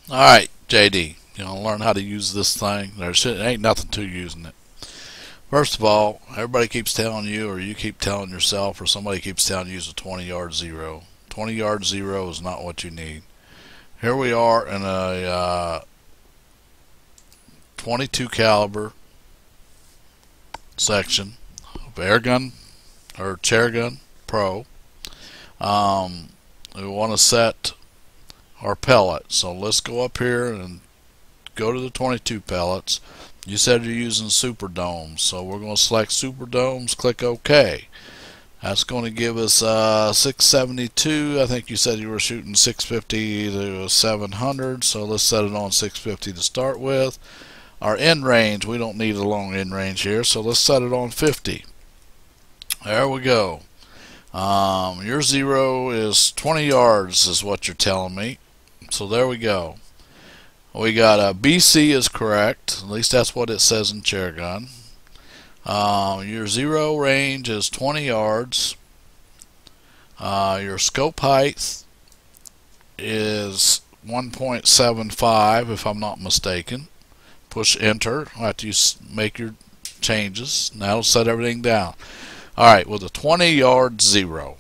Alright, JD, you know, learn how to use this thing. There ain't nothing to using it. First of all, everybody keeps telling you, or you keep telling yourself, or somebody keeps telling you use a 20-yard zero. 20-yard zero is not what you need. Here we are in a 22 caliber section of AirGun or ChairGun Pro. We want to set our pellet. So let's go up here and go to the 22 pellets. You said you're using super domes, so we're going to select super domes, click OK. That's going to give us 672. I think you said you were shooting 650 to 700, so let's set it on 650 to start with. Our end range, we don't need a long end range here, so let's set it on 50. There we go. Your zero is 20 yards is what you're telling me. So there we go. We got a BC is correct. At least that's what it says in ChairGun. Your zero range is 20 yards. Your scope height is 1.75 if I'm not mistaken. Push enter after you make your changes. Now it'll set everything down. Alright, with a 20-yard zero.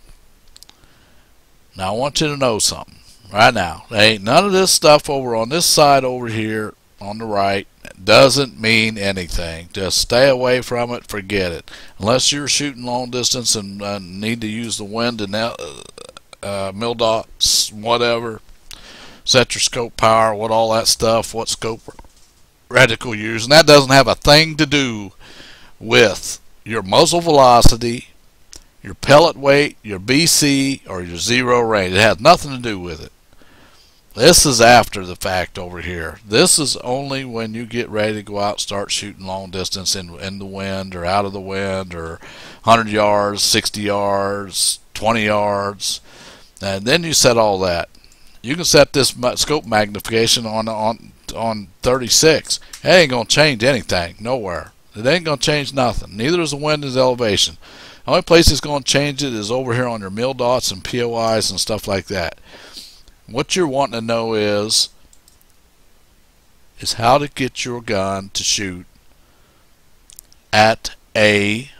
Now I want you to know something. Right now, there ain't none of this stuff over on this side over here on the right. It doesn't mean anything. Just stay away from it. Forget it. Unless you're shooting long distance and need to use the wind and mil dots, whatever. Set your scope power, what all that stuff, what scope reticle you're using. That doesn't have a thing to do with your muzzle velocity, your pellet weight, your BC, or your zero range. It has nothing to do with it. This is after the fact over here. This is only when you get ready to go out and start shooting long distance in the wind or out of the wind, or 100 yards, 60 yards, 20 yards. And then you set all that. You can set this scope magnification on 36. It ain't going to change anything. Nowhere. It ain't going to change nothing. Neither is the wind and elevation. The only place it's going to change it is over here on your mil dots and POIs and stuff like that. What you're wanting to know is how to get your gun to shoot at a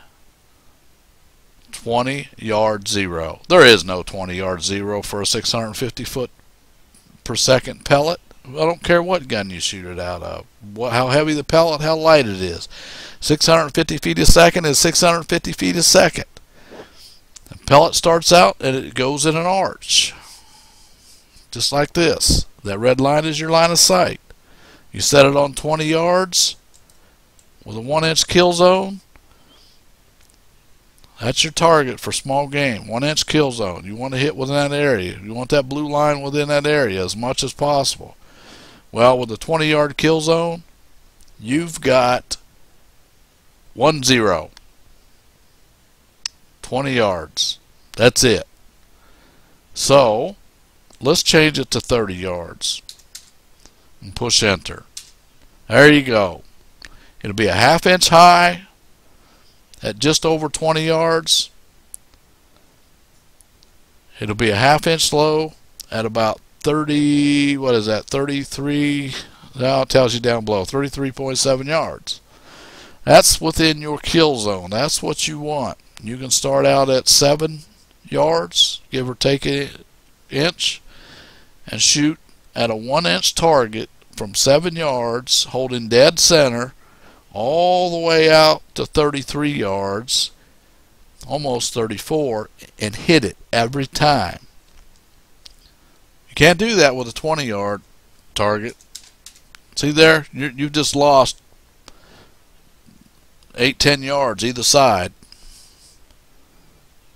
20-yard zero. There is no 20-yard zero for a 650 foot per second pellet. I don't care what gun you shoot it out of, how heavy the pellet, how light it is. 650 feet a second is 650 feet a second. The pellet starts out and it goes in an arch. Just like this. That red line is your line of sight. You set it on 20 yards with a 1-inch kill zone. That's your target for small game. 1-inch kill zone. You want to hit within that area. You want that blue line within that area as much as possible. Well, with a 20-yard kill zone, you've got 1-0. 20 yards. That's it. So let's change it to 30 yards and push enter. There you go. It'll be a 1/2 inch high at just over 20 yards. It'll be a 1/2 inch low at about 30, what is that, 33, now it tells you down below, 33.7 yards. That's within your kill zone. That's what you want. You can start out at 7 yards, give or take an inch, and shoot at a 1-inch target from 7 yards, holding dead center all the way out to 33 yards, almost 34, and hit it every time. You can't do that with a 20-yard target. See there? You've just lost 8-10 yards either side.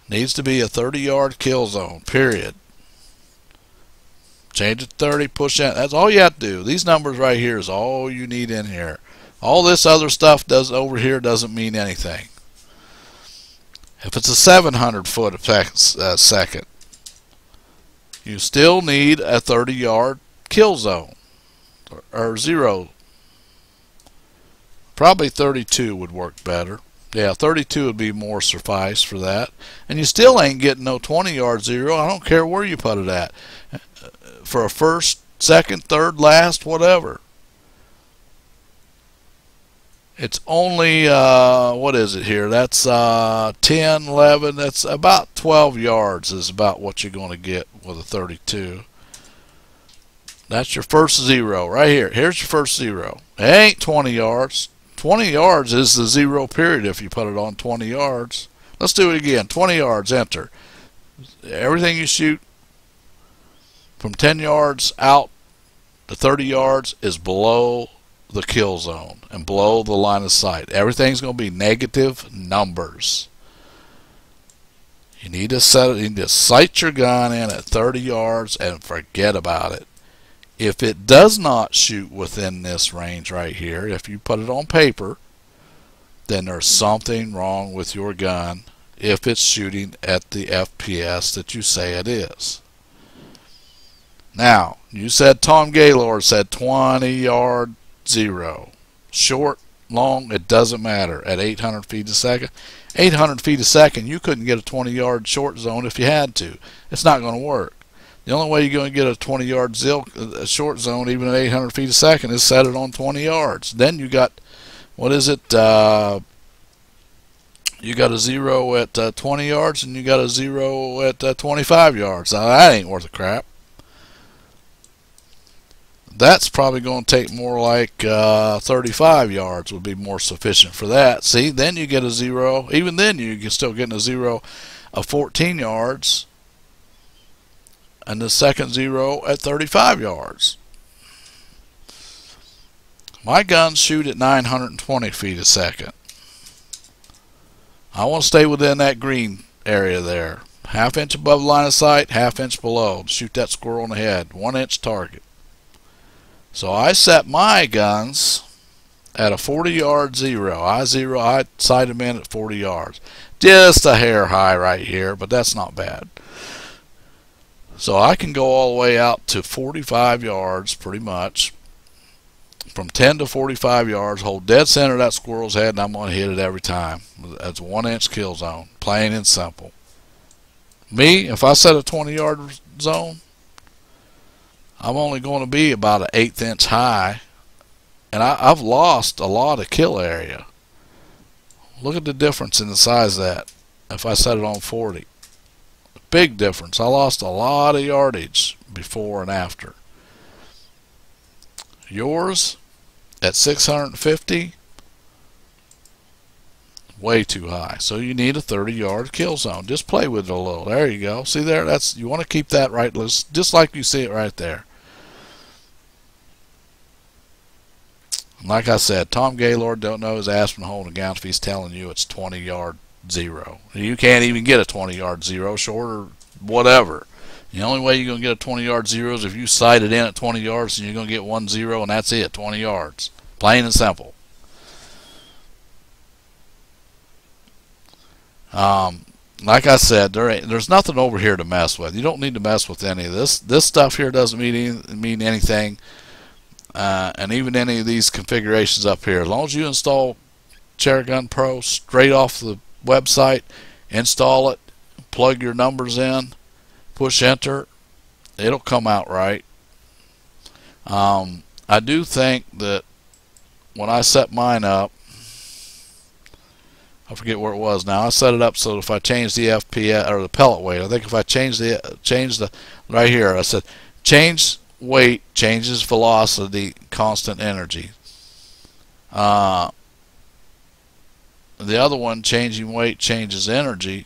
Needs to be a 30-yard kill zone, period. Change it to 30, push in. That's all you have to do. These numbers right here is all you need in here. All this other stuff over here doesn't mean anything. If it's a 700 foot a second, you still need a 30-yard kill zone or zero. Probably 32 would work better. Yeah, 32 would be more suffice for that. And you still ain't getting no 20-yard zero. I don't care where you put it at. For a first second, third, last, whatever. It's only, what is it here? That's 10, 11, that's about 12 yards is about what you're going to get with a 32. That's your first zero right here. Here's your first zero. It ain't 20 yards. 20 yards is the zero period if you put it on 20 yards. Let's do it again. 20 yards, enter. Everything you shoot from 10 yards out to 30 yards is below the kill zone and below the line of sight. Everything's going to be negative numbers. You need to sight your gun in at 30 yards and forget about it. If it does not shoot within this range right here, if you put it on paper, then there's something wrong with your gun if it's shooting at the FPS that you say it is. Now, you said Tom Gaylord said 20 yard zero. Short, long, it doesn't matter at 800 feet a second. 800 feet a second, you couldn't get a 20 yard short zone if you had to. It's not going to work. The only way you're going to get a 20 yard short zone even at 800 feet a second is set it on 20 yards. Then you got, what is it, you got a zero at 20 yards and you got a zero at 25 yards. Now that ain't worth a crap. That's probably going to take more like 35 yards would be more sufficient for that. See, then you get a zero. Even then you're still getting a zero of 14 yards. And the second zero at 35 yards. My guns shoot at 920 feet a second. I want to stay within that green area there. Half inch above the line of sight, half inch below. Shoot that squirrel in the head. 1 inch target. So I set my guns at a 40 yard zero. I sight them in at 40 yards. Just a hair high right here, but that's not bad. So I can go all the way out to 45 yards pretty much. From 10 to 45 yards, hold dead center of that squirrel's head, and I'm going to hit it every time. That's a 1 inch kill zone. Plain and simple. Me, if I set a 20 yard zone, I'm only going to be about an 1/8 inch high, and I've lost a lot of kill area. Look at the difference in the size of that if I set it on 40. Big difference. I lost a lot of yardage before and after. Yours at 650, way too high. So you need a 30 yard kill zone. Just play with it a little. There you go. See there? That's, you want to keep that right loose, just like you see it right there. Like I said, Tom Gaylord don't know his ass from holding a gun if he's telling you it's 20 yard zero. You can't even get a 20 yard zero, short or whatever. The only way you're going to get a 20 yard zero is if you sight it in at 20 yards and you're going to get 1 0 and that's it, 20 yards. Plain and simple. Like I said, there's nothing over here to mess with. You don't need to mess with any of this. This stuff here doesn't mean anything. And even any of these configurations up here, as long as you install ChairGun Pro straight off the website, install it, plug your numbers in, push enter, it'll come out right. I do think that when I set mine up, I forget where it was now. I set it up so that if I change the FPS or the pellet weight, I think if I change the right here, I said change weight changes velocity, constant energy. The other one, changing weight changes energy,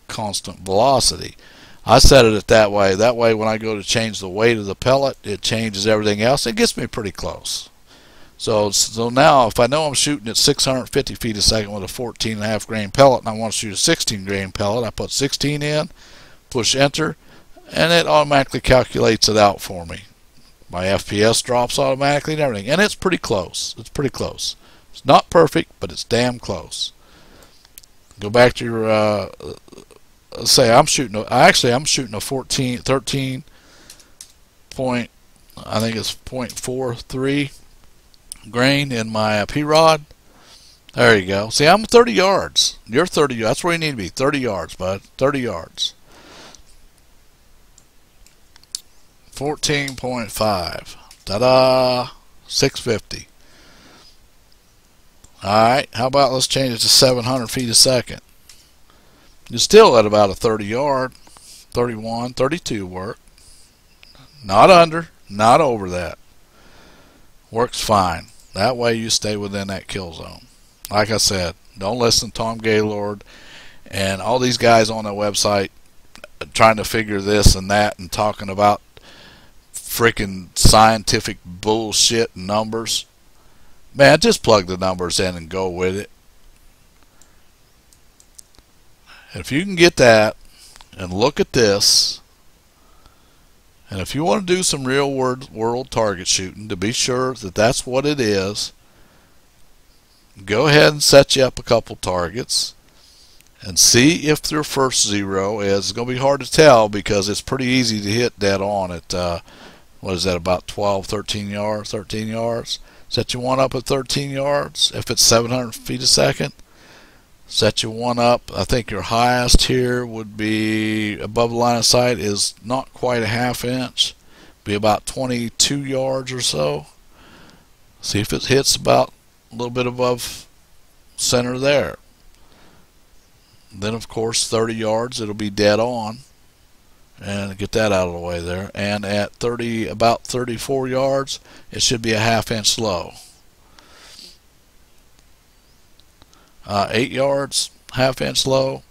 constant velocity. I set it that way. That way when I go to change the weight of the pellet, it changes everything else. It gets me pretty close. So now if I know I'm shooting at 650 feet a second with a 14.5 grain pellet and I want to shoot a 16 grain pellet, I put 16 in, push enter, and it automatically calculates it out for me. My FPS drops automatically and everything, and it's pretty close. It's pretty close. It's not perfect, but it's damn close. Go back to your say I'm shooting a 13 point, I think it's 0.43 grain in my P-rod. There you go. See, I'm 30 yards. You're 30. That's where you need to be. 30 yards, bud. 30 yards. 14.5. Ta-da! 650. Alright, how about let's change it to 700 feet a second. You're still at about a 30 yard. 31, 32 work. Not under, not over that. Works fine. That way you stay within that kill zone. Like I said, don't listen to Tom Gaylord and all these guys on their website trying to figure this and that and talking about freaking scientific bullshit and numbers. Man, just plug the numbers in and go with it. If you can get that and look at this, and if you want to do some real world target shooting to be sure that that's what it is, go ahead and set you up a couple targets and see if their first zero is. It's going to be hard to tell because it's pretty easy to hit dead on at what is that, about 12, 13 yards, 13 yards. Set your one up at 13 yards if it's 700 feet a second. Set your one up. I think your highest here would be above the line of sight is not quite a half inch. Be about 22 yards or so. See if it hits about a little bit above center there. Then of course 30 yards it'll be dead on. And get that out of the way there. And at about 34 yards it should be a half inch low. 8 yards, half inch low.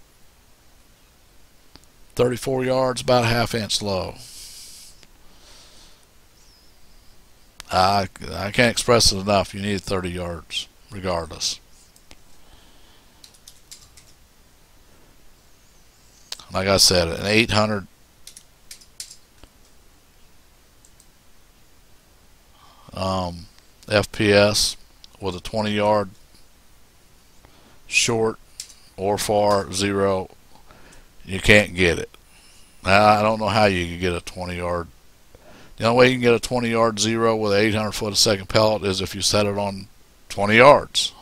34 yards, about a half inch low. I can't express it enough. You need 30 yards regardless. Like I said, an 800 FPS with a 20 yard short or far zero, you can't get it. Now, I don't know how you can get a 20 yard. The only way you can get a 20 yard zero with an 800 foot a second pellet is if you set it on 20 yards.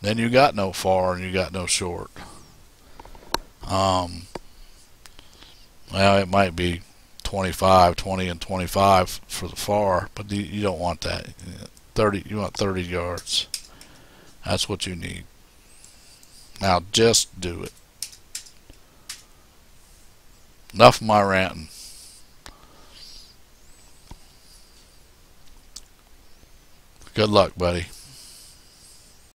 Then you got no far and you got no short. Well, it might be 25, 20 and 25 for the far, but you don't want that. 30, you want 30 yards. That's what you need. Now just do it. Enough of my ranting. Good luck, buddy.